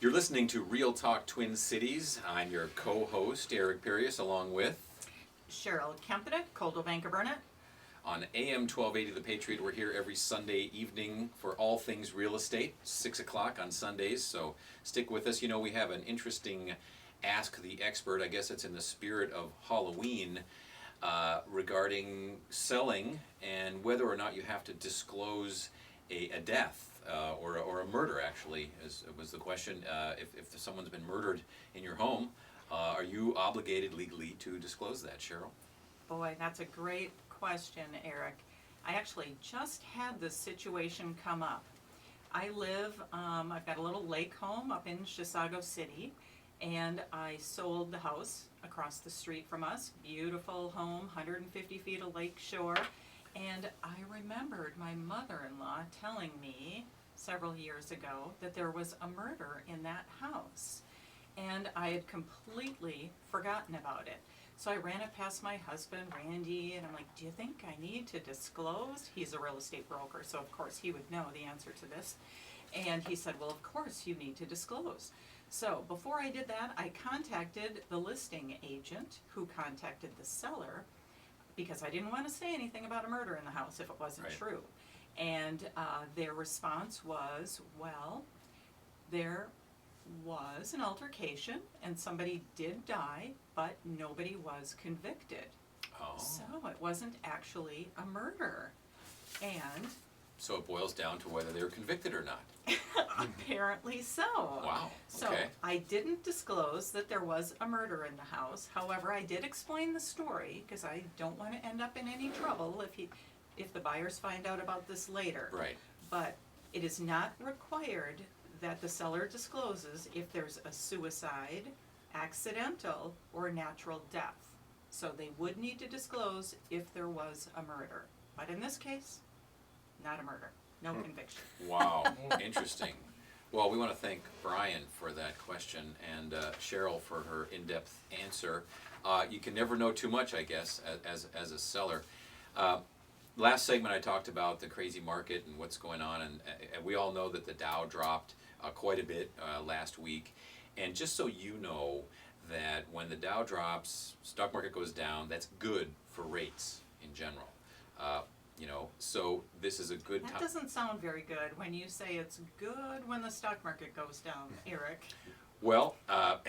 You're listening to Real Talk Twin Cities. I'm your co-host, Eric Perius, along with... Cheryl Kempenet, Coldwell Banker Burnett. On AM 1280 The Patriot, we're here every Sunday evening for all things real estate, 6 o'clock on Sundays, so stick with us. You know, we have an interesting Ask the Expert, I guess it's in the spirit of Halloween, regarding selling and whether or not you have to disclose a death. Or a murder, actually, was the question. If someone's been murdered in your home, are you obligated legally to disclose that, Cheryl? Boy, that's a great question, Eric. I actually just had this situation come up. I've got a little lake home up in Chisago City, and I sold the house across the street from us. Beautiful home, 150 feet of lake shore. And I remembered my mother-in-law telling me several years ago that there was a murder in that house. And I had completely forgotten about it. So I ran it past my husband, Randy, and I'm like, do you think I need to disclose? He's a real estate broker, so of course he would know the answer to this. And he said, well, of course you need to disclose. So before I did that, I contacted the listing agent who contacted the seller, because I didn't want to say anything about a murder in the house if it wasn't Right. true. And their response was, well, there was an altercation and somebody did die, but nobody was convicted. Oh. So it wasn't actually a murder. And So it boils down to whether they're convicted or not. apparently so. Wow, So okay. I didn't disclose that there was a murder in the house. However, I did explain the story because I don't want to end up in any trouble if the buyers find out about this later. Right. But it is not required that the seller discloses if there's a suicide, accidental, or natural death. So they would need to disclose if there was a murder. But in this case, not a murder, no conviction. Wow, interesting. Well, we want to thank Brian for that question and Cheryl for her in-depth answer. You can never know too much, I guess, as a seller. Last segment I talked about the crazy market and what's going on, and we all know that the Dow dropped quite a bit last week. And just so you know that when the Dow drops, stock market goes down, that's good for rates in general. So this is a good time. That doesn't sound very good when you say it's good when the stock market goes down, Eric. Well, I'm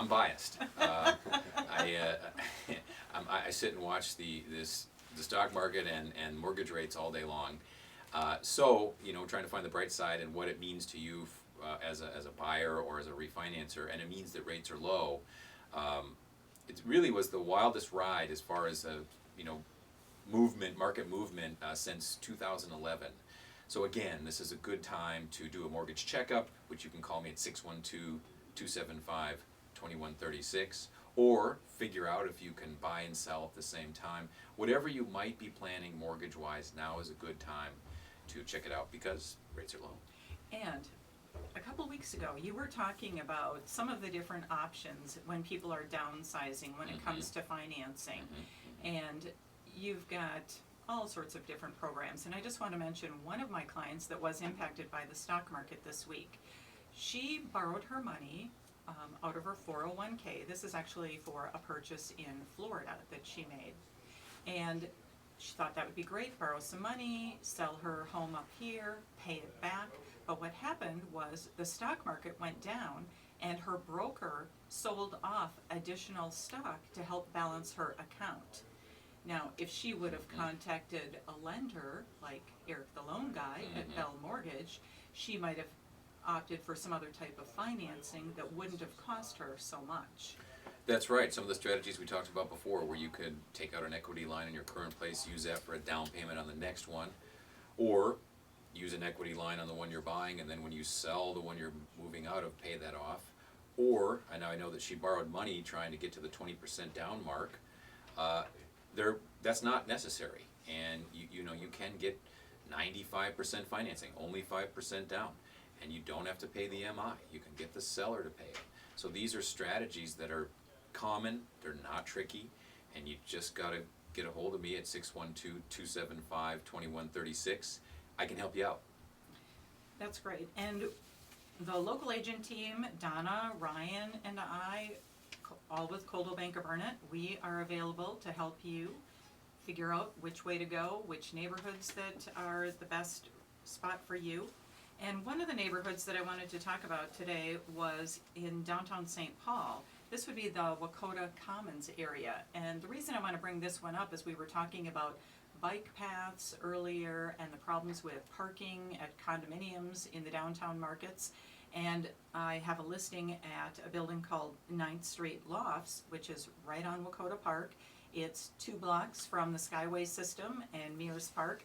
biased. I sit and watch the stock market and mortgage rates all day long. Trying to find the bright side and what it means to you as a buyer or as a refinancer, and it means that rates are low. It really was the wildest ride as far as market movement since 2011. So again, this is a good time to do a mortgage checkup, which you can call me at 612-275-2136, or figure out if you can buy and sell at the same time. Whatever you might be planning mortgage-wise, now is a good time to check it out because rates are low. And a couple of weeks ago, you were talking about some of the different options when people are downsizing when it comes to financing. And you've got all sorts of different programs. And I just want to mention one of my clients that was impacted by the stock market this week. She borrowed her money out of her 401k. This is actually for a purchase in Florida that she made. And she thought that would be great, borrow some money, sell her home up here, pay it back. But what happened was the stock market went down and her broker sold off additional stock to help balance her account. Now, if she would have contacted a lender, like Eric the loan guy at Bell Mortgage, she might have opted for some other type of financing that wouldn't have cost her so much. That's right. Some of the strategies we talked about before, where you could take out an equity line in your current place, use that for a down payment on the next one, or use an equity line on the one you're buying, and then when you sell the one you're moving out of, pay that off. Or, I know that she borrowed money trying to get to the 20% down mark. That's not necessary, and you can get 95% financing, only 5% down, and you don't have to pay the MI. You can get the seller to pay it. So these are strategies that are common, they're not tricky, and you just got to get a hold of me at 612-275-2136. I can help you out. That's great. And the local agent team, Donna, Ryan, and I, all with Coldwell Banker Burnett, we are available to help you figure out which way to go, which neighborhoods that are the best spot for you. And one of the neighborhoods that I wanted to talk about today was in downtown St. Paul. This would be the Wacouta Commons area. And the reason I want to bring this one up is we were talking about bike paths earlier and the problems with parking at condominiums in the downtown markets. And I have a listing at a building called 9th Street Lofts, which is right on Wacouta Park. It's 2 blocks from the Skyway system and Mears Park.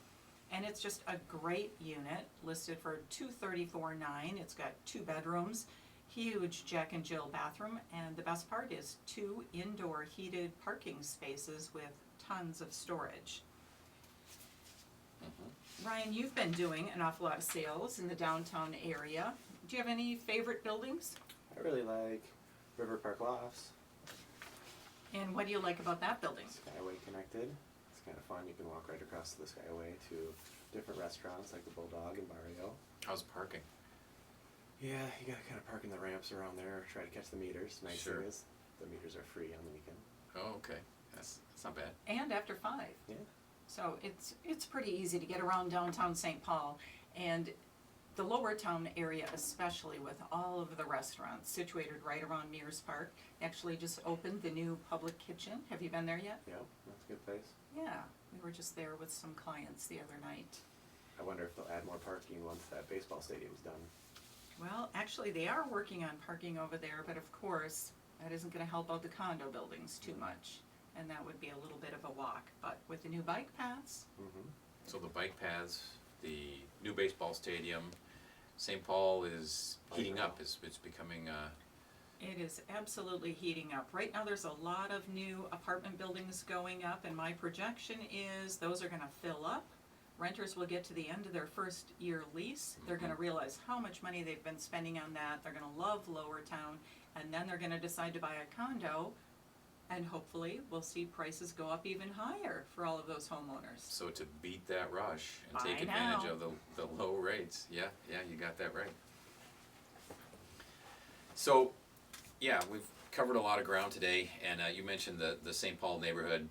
And it's just a great unit, listed for $234,900. It's got 2 bedrooms, huge Jack and Jill bathroom, and the best part is 2 indoor heated parking spaces with tons of storage. Ryan, you've been doing an awful lot of sales in the downtown area. Do you have any favorite buildings? I really like River Park Lofts. And what do you like about that building? Skyway connected. It's kind of fun. You can walk right across the Skyway to different restaurants like the Bulldog and Barrio. How's parking? Yeah, you gotta kind of park in the ramps around there, try to catch the meters. Nice Sure. thing is, the meters are free on the weekend. Oh, okay. That's not bad. And after 5. Yeah. So it's pretty easy to get around downtown St. Paul, and the lower town area especially, with all of the restaurants situated right around Mears Park. They actually just opened the new public kitchen. Have you been there yet? Yeah, that's a good place. Yeah, we were just there with some clients the other night. I wonder if they'll add more parking once that baseball stadium's done. Well, actually, they are working on parking over there, but of course, that isn't gonna help out the condo buildings too much. And that would be a little bit of a walk, but with the new bike paths, Mm-hmm. So the bike paths, the new baseball stadium, St. Paul is heating up. It's becoming, it is absolutely heating up. Right now, there's a lot of new apartment buildings going up, and my projection is those are gonna fill up. Renters will get to the end of their first year lease. They're gonna realize how much money they've been spending on that. They're gonna love Lower Town, and then they're gonna decide to buy a condo, and hopefully we'll see prices go up even higher for all of those homeowners. so to beat that rush and take I advantage know. of the low rates. Yeah, you got that right. So, yeah, we've covered a lot of ground today, and you mentioned the St. Paul neighborhood.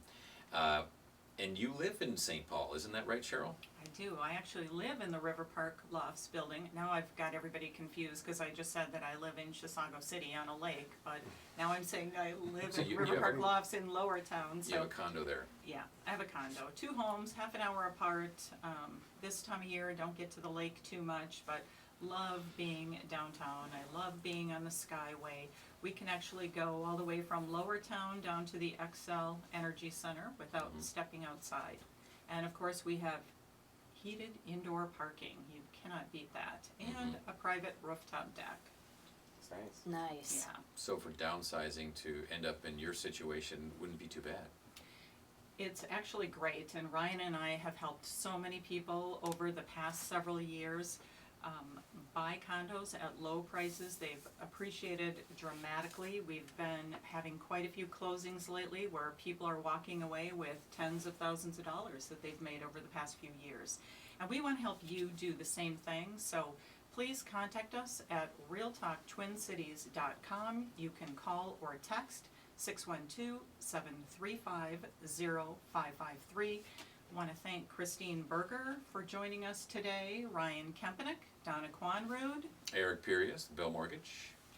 And you live in St. Paul, isn't that right, Cheryl? I do. I actually live in the River Park Lofts building. Now I've got everybody confused because I just said that I live in Chisago City on a lake, but now I'm saying I live So in you River have Park a- Lofts in Lower Town. You So have a condo there. yeah, I have a condo, 2 homes, half an hour apart. This time of year, don't get to the lake too much, but love being downtown. I love being on the Skyway. We can actually go all the way from Lower Town down to the XL Energy Center without stepping outside. And of course, we have heated indoor parking. You cannot beat that. And a private rooftop deck. It's nice. Nice. Yeah. So for downsizing to end up in your situation wouldn't be too bad. It's actually great, and Ryan and I have helped so many people over the past several years buy condos at low prices. They've appreciated dramatically. We've been having quite a few closings lately where people are walking away with tens of thousands of dollars that they've made over the past few years. And we want to help you do the same thing, so please contact us at realtalktwincities.com. You can call or text 612-735-0553. Want to thank Christine Berger for joining us today, Ryan Kempenick, Donna Quanrud. Eric Pirius, Bell Mortgage.